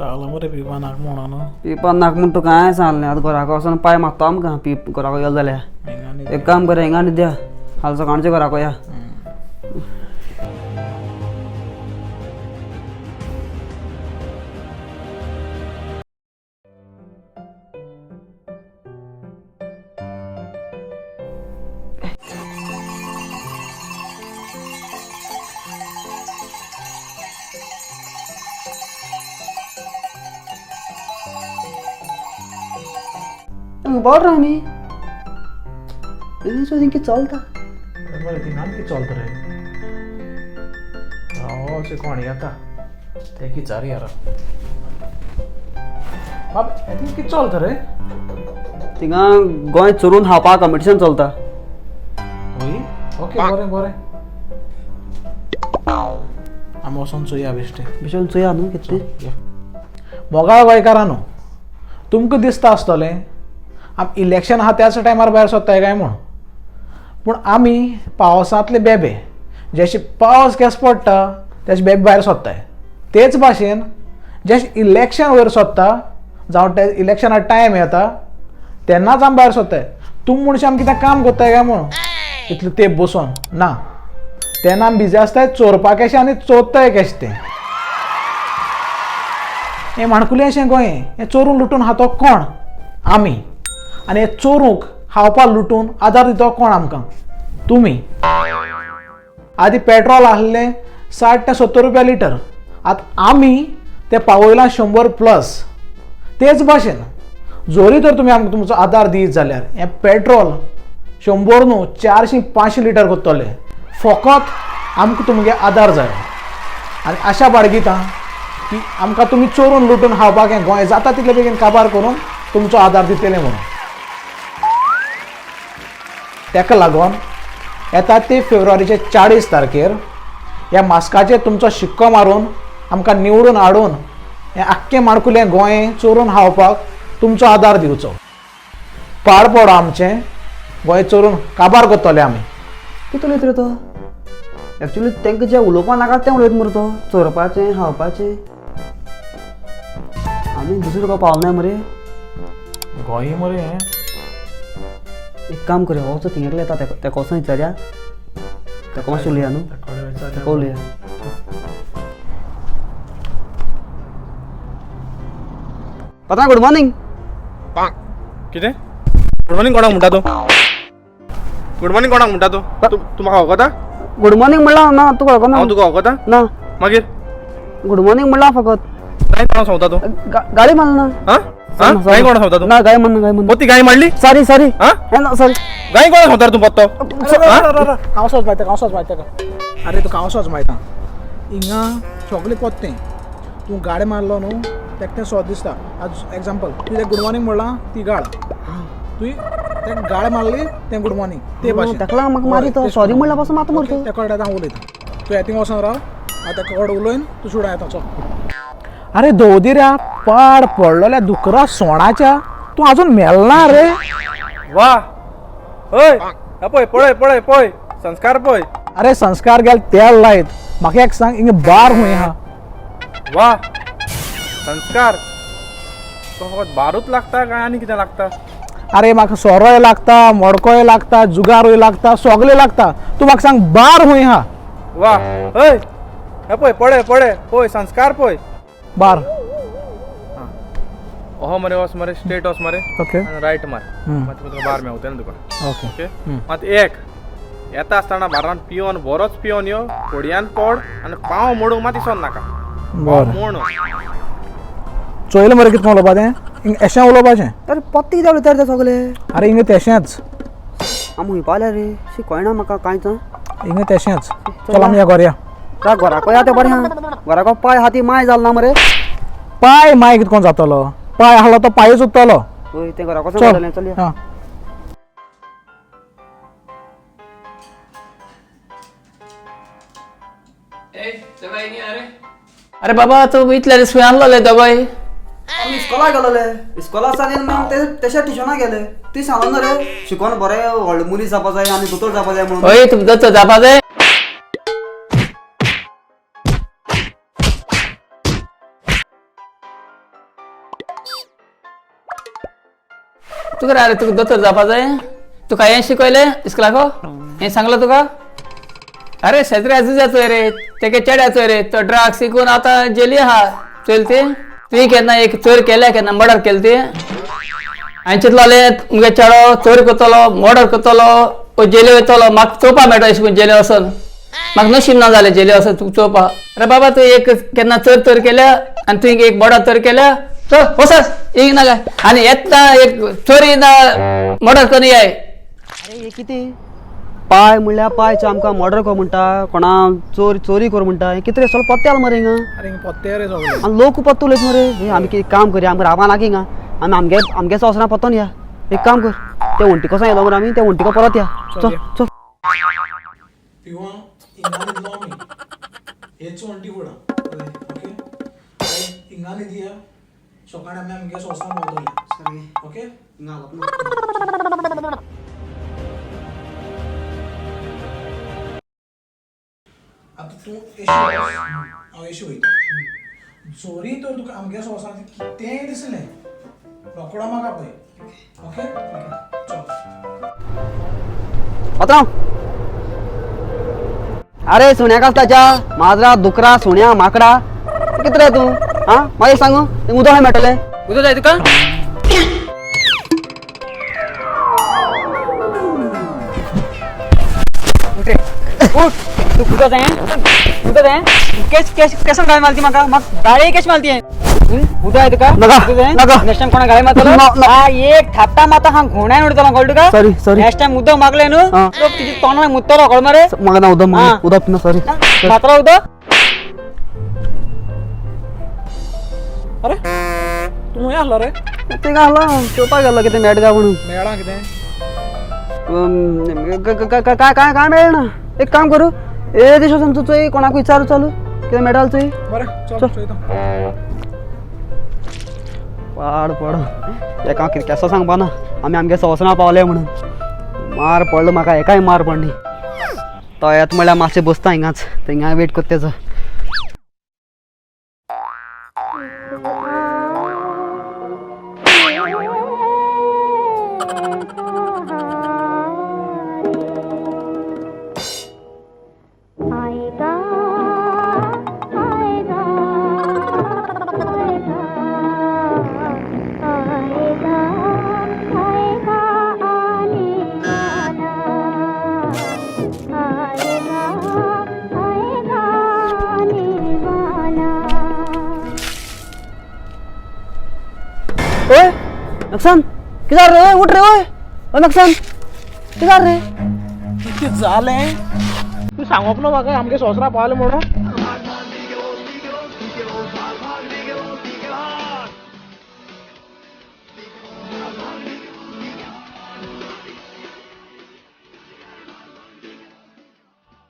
जालो मरे पिवपा नाक म्हणून पिवपा नाक म्हण तूं कांय सांगलें आतां घराको वचोन पांय मागता आमकां पिवप घराको गेलो जाल्यार एक काम कर हिंगा आनी द्या हाल सकाळचे घराको या बरं आम्ही की चलता बरें थिंगान कितें चलता रे अशें कोण येता ते किचार यार बाब हें कितें चलता रे थिंगा गोंय चोरून खावपा कॉम्पिटिशन चलता होय ओके बरें बरें आमी वचोन चोया बेश्टे भिशन चोया न्हू कितें मोगाळ गोंयकारांनो तुमकां दिसता आसतलें आमी इलेक्शन आहा त्याच टायमार भायर सरताय काय म्हूण पूण आमी पावसांतले बेबे जशे पावस केस पडटा तेचे बेबे भायर सरताय तेच भाशेन जशें इलेक्शन वयर सरता जावं ते इलेक्शनाक टायम येता तेन्नाच आमी भायर सरताय तुमी म्हणचे आमी कितें काम करताय काय म्हूण इतलें तेंप बसोन ना तेन्ना आमी बिजी आसताय चोरपा कशें आनी चोरताय कशें तें हें माणकुलें अशें गोंय हें चोरून लुटून हातो कोण आमी आनी हे चोरूंक खावपा लुटून आदार दितो कोण आमकां तुमी आदी पेट्रोल आसलें 60 ते 70 रुपया लिटर आतां आमी ते पावयलां 100+ तेच भाशेन जोरी तर तुमी आमकां तुमचो आदार दीत जाल्यार हें पेट्रोल 100 न्हू 400-500 लिटर करतले फकत आमकां तुमगे आदार जाय आनी अशा बाळगितां की आमकां तुमी चोरून लुटून खावपाक हें गोंय जाता तितले बेगीन काबार करून तुमचो आदार दितले म्हणून तेका लागून येता ते फेब्रुवारीचे 40 तारखेर ह्या मास्काचेर तुमचो शिक्को मारून आमकां निवडून हाडून हें आख्खें माणकुलें गोंय चोरून खावपाक तुमचो आदार दिवचो पाड पडो आमचें गोंय चोरून काबार करतले आमी कितें उलयत रे तो एक्चुली तांकां जें उलोवपा नाका तें उलयत मरे तो चोरपाचें खावपाचें आमी दुसरें तुका पावले मरे गोंय मरे हें एक काम करूया हो थिंगाकले येता तेका वचून विचारया तेका मातशें उलया न्हू तेका उलया पता गुड मॉर्निंग कितें गुड मॉर्निंग कोणाक म्हणटा तूं गुड मॉर्निंग कोणाक म्हणटा तूं तूं म्हाका वळखता गुड मॉर्निंग म्हणला ना तूं वळखना हांव तुका वळखता ना मागीर गुड मॉर्निंग म्हणला फकत गाय कोणाक सांगता तूं गाडी मारना हां हां गाय कोणाक सांगता तू ना गाय म्हणना पोती गाय मारली सॉरी सॉरी हां सॉरी गाय कोणाक सांगता रे तूं पत्तो कावसोच माहिती अरे तू कावसोच माहिती हिंगा सगळें पोत्तें तूं गाडी मारलो न्हू तेका तें सोद दिसता आज एग्जाम्पल तुवें गुड मॉर्निंग म्हणलां ती गाड तुवें तेका गाडी मारली तें गुड मॉर्निंग ते भाशेन तेका लागून म्हाका मारी तो सॉरी म्हणल्या पासून मात मरतो तेका कडेन हांव उलयतां तूं येतींग वचोन राव हांव तेका कडेन उलयन तूं सुद्दां येता चल अरे दोवदिऱ्या पाड पडलेल्या दुकरा सोणाच्या तूं अजून मेलना रे वा ओय पळय पळय पळय पळय संस्कार पळय अरे संस्कार गेल तेल लायत म्हाका एक सांग हिंगा बार खूंय आहा वा संस्कार तो फकत बारूच लागता काय आनी कितें लागता अरे म्हाका सोरोय लागता मडकोय लागता जुगारूय लागता सगळें लागता तूं म्हाका सांग बार खूंय आहा वा ओय पळय पळय पळय पळय संस्कार पळय बार ओहो मरे वच मरे स्ट्रेट वच मरे ओके आनी रायट मार मात तुका बार मेवता न्हू तुका ओके ओके मात एक येता आसतना बारान पिवन बरोच पिवन यो कोडयान पड आनी पांव मोडूंक मात दिसोन नाका बरें मोड चोयलें मरे कितें उलोवपा तें हिंगा एशें उलोवपाचें अरे पत्ती कितें उलयता रे ते सगलें अरे हिंगा तेशेंच आमी खूंय पावल्या रे शी कळना म्हाका कांयच हिंगा तेशेंच चल आमी या घरा रा घराको या तें बरें आहा घराको पांय हाती माय जाल ना मरे पाय माय कितें कोण जातलो पाय आहलो तो पायच उत्तलो होय तें घराको चल चल हां अरे बाबा तू इतल्या दीस खंय आसलोले दोगांय आमी इस्कोला गेलोले इस्कोला सावन ते तेशा ट्युशना गेले ती सांगलो ना रे शिकोवन बरें व्हडले मनीस जावपा जाय आनी दोतोर जावपा जाय म्हणून हय तुमचो तो जावपा जाय तुका रे तुका दोतोर जावपा जाय तुका हें शिकयलें इस्कुलाको हें सांगलां तुका अरे शेजऱ्याचो जाचोय रे तेगे चेड्याचोय रे तो ड्रग्स शिकून आतां जेली आहा चलते तुवें केन्ना एक चोरी केल्या केन्ना मर्डर केलें ती हांवें चिंतलोलें मुगे चेडो चोरी करतलो मर्डर करतलो वो जेली वयतलो म्हाका चोवपा मेळटा अशें करून जेली वचून म्हाका नशीब ना जालें जेली वचून तुका चोवपा अरे बाबा तूं एक केन्ना चोरी केल्या आनी तुवें एक मर्डर चोरी केल्या चल वचस एक ना काय आनी येतना एक चोरी ना मर्डर करून येय अरे हे कितें पाय म्हणल्यार पायचो आमकां मर्डर कर म्हणटा कोणा चोरी कर म्हणटा हे कितें रे सगळो पत्ते आला मरे हिंगा अरे पत्ते रे सगळे आनी लोक पत्तो उलयत मरे हे आमी कितें काम करया आमकां रावपा नाकी हिंगा आमी आमगे संवसारान पत्तोन या एक काम कर त्या वंटी कसो येयलो मरे आमी त्या वंटीको परत या चल चल पिवून इंगाने दिलो आमी हेच वंटी फुडां ओके इंगाने दिया सकाळी आमी आमगे सोसां पावतले ओके हिंगा हालप ना आता तू हांव एशी वयता चोरी तर तुका आमगे सोसां कितेंय दिसलें रोकडो म्हाका पळय ओके चल पात्रांव अरे सुण्याक आसताच्या माजरा दुकरा सुण्या माकडा कितें रे तूं आं मागीर सांगू उदक खंय मेळटलें उदक जाय तुका उठ तू कुठं जाय कुठं जाय केसन गाय मारती म्हाका गाडी केश मारती उठं आहे तुका नका, नका. नेक्स्ट टाइम कोणा गाडी मारतलो हा एक थापटा माता हा घोण्यान उडतलो कळलं तुका सॉरी नेक्स्ट टाइम उदक मागले न्हू हा. लोक तुजी तोंडान मुत्तलो कळ मरे म्हाका ना उदक हां. उदक पिना सॉरी मातलो उदक अरे तू खंय आसलो रे ते काय आला चोवपाक गेलो कितें मेळटा काय म्हणून मेळा कितें काय मेळना एक काम करू ए दिसो समजू चोय कोणाक विचारू चालू कितें मेळटा चोय बरें चल चयता पाड पड एका केसो सांगपा ना आमी आमगे संवसारा पावले म्हणून मार पडलो म्हाका एकाय मार पडली तो येत म्हळ्यार मातशें बसता हिंगाच हिंगा वेट करता तेजो आएगा आएगा आएगा आएगा आने वाला आएगा आएगा आने वाला ओय नक्सान कितें रे ओय उठ रे ओय ओय नक्सान कितें रे कितें जालें तू सांगप न्हू म्हाका आमगे सोसरा पावले म्हणून